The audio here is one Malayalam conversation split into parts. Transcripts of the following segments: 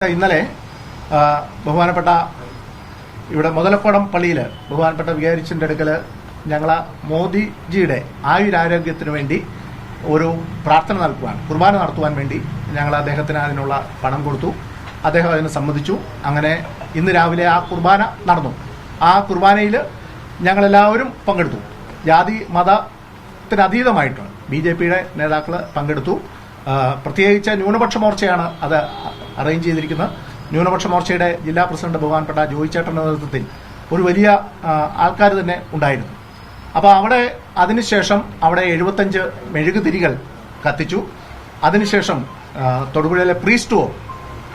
ഇന്നലെ ബഹുമാനപ്പെട്ട ഇവിടെ മുതലക്കോടം പള്ളിയിൽ ബഹുമാനപ്പെട്ട വികാരിച്ചിന്റെ അടുക്കൽ ഞങ്ങൾ മോദിജിയുടെ ആയുരാരോഗ്യത്തിനു വേണ്ടി ഒരു പ്രാർത്ഥന നൽകുവാൻ കുർബാന നടത്തുവാൻ വേണ്ടി ഞങ്ങൾ അദ്ദേഹത്തിന് അതിനുള്ള പണം കൊടുത്തു. അദ്ദേഹം അതിന് സമ്മതിച്ചു. അങ്ങനെ ഇന്ന് രാവിലെ ആ കുർബാന നടന്നു. ആ കുർബാനയിൽ ഞങ്ങളെല്ലാവരും പങ്കെടുത്തു. ജാതി മതത്തിനതീതമായിട്ട് BJPയുടെ നേതാക്കൾ പങ്കെടുത്തു. പ്രത്യേകിച്ച് ന്യൂനപക്ഷ മോർച്ചയാണ് അത് അറേഞ്ച് ചെയ്തിരിക്കുന്നത്. ന്യൂനപക്ഷ മോർച്ചയുടെ ജില്ലാ പ്രസിഡന്റ് ബഹുമാനപ്പെട്ട ജോയി ചേട്ടന്റെ നേതൃത്വത്തിൽ ഒരു വലിയ ആൾക്കാർ തന്നെ ഉണ്ടായിരുന്നു. അപ്പോൾ അതിനുശേഷം അവിടെ 75 മെഴുകുതിരികൾ കത്തിച്ചു. അതിനുശേഷം തൊടുപുഴയിലെ പ്രീസ്റ്റ് ഹോം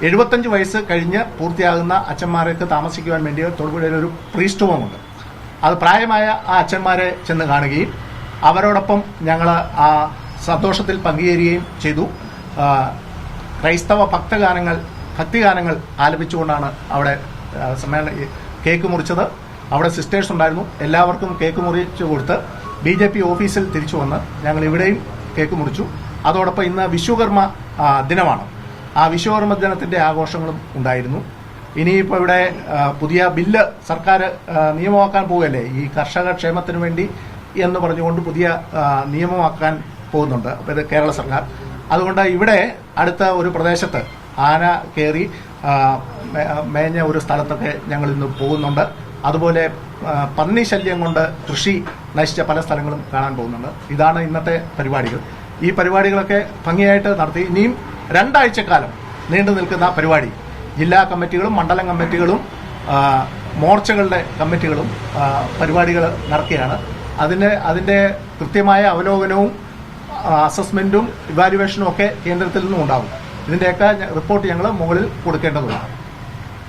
75 വയസ്സ് കഴിഞ്ഞ് പൂർത്തിയാകുന്ന അച്ഛന്മാർക്ക് താമസിക്കുവാൻ വേണ്ടി തൊടുപുഴയിൽ ഒരു പ്രീസ്റ്റ് ഹോമുണ്ട്. അത് പ്രായമായ ആ അച്ഛന്മാരെ ചെന്ന് കാണുകയും അവരോടൊപ്പം ഞങ്ങൾ ആ സന്തോഷത്തിൽ പങ്കുചേരുകയും ചെയ്തു. ക്രൈസ്തവ ഭക്തിഗാനങ്ങൾ ആലപിച്ചുകൊണ്ടാണ് അവിടെ കേക്ക് മുറിച്ചത്. അവിടെ സിസ്റ്റേഴ്സ് ഉണ്ടായിരുന്നു. എല്ലാവർക്കും കേക്ക് മുറിച്ചു കൊടുത്ത് BJP ഓഫീസിൽ തിരിച്ചു വന്ന് ഞങ്ങൾ ഇവിടെയും കേക്ക് മുറിച്ചു. അതോടൊപ്പം ഇന്ന് വിശ്വകർമ്മ ദിനമാണ്. ആ വിശ്വകർമ്മ ദിനത്തിന്റെ ആഘോഷങ്ങളും ഉണ്ടായിരുന്നു. ഇനിയിപ്പോൾ ഇവിടെ പുതിയ ബില്ല് സർക്കാർ നിയമമാക്കാൻ പോവുകയല്ലേ, ഈ കർഷക ക്ഷേമത്തിന് വേണ്ടി എന്ന് പറഞ്ഞുകൊണ്ട് പുതിയ നിയമമാക്കാൻ പോകുന്നുണ്ട്. അപ്പോൾ ഇത് കേരള സർക്കാർ. അതുകൊണ്ട് ഇവിടെ അടുത്ത ഒരു പ്രദേശത്ത് ആന കയറി മേഞ്ഞ ഒരു സ്ഥലത്തൊക്കെ ഞങ്ങൾ ഇന്ന് പോകുന്നുണ്ട്. അതുപോലെ പന്നി ശല്യം കൊണ്ട് കൃഷി നശിച്ച പല സ്ഥലങ്ങളും കാണാൻ പോകുന്നുണ്ട്. ഇതാണ് ഇന്നത്തെ പരിപാടികൾ. ഈ പരിപാടികളൊക്കെ ഭംഗിയായിട്ട് നടത്തി. ഇനിയും 2 ആഴ്ചക്കാലം നീണ്ടു നിൽക്കുന്ന പരിപാടി ജില്ലാ കമ്മിറ്റികളും മണ്ഡലം കമ്മിറ്റികളും മോർച്ചകളുടെ കമ്മിറ്റികളും പരിപാടികൾ നടക്കുകയാണ്. അതിന്റെ കൃത്യമായ അവലോകനവും അസസ്മെന്റും ഇവാലുവേഷനും ഒക്കെ കേന്ദ്രത്തിൽ നിന്നും ഉണ്ടാകും. ഇതിന്റെയൊക്കെ റിപ്പോർട്ട് ഞങ്ങൾ മുകളിൽ കൊടുക്കേണ്ടതുണ്ട്.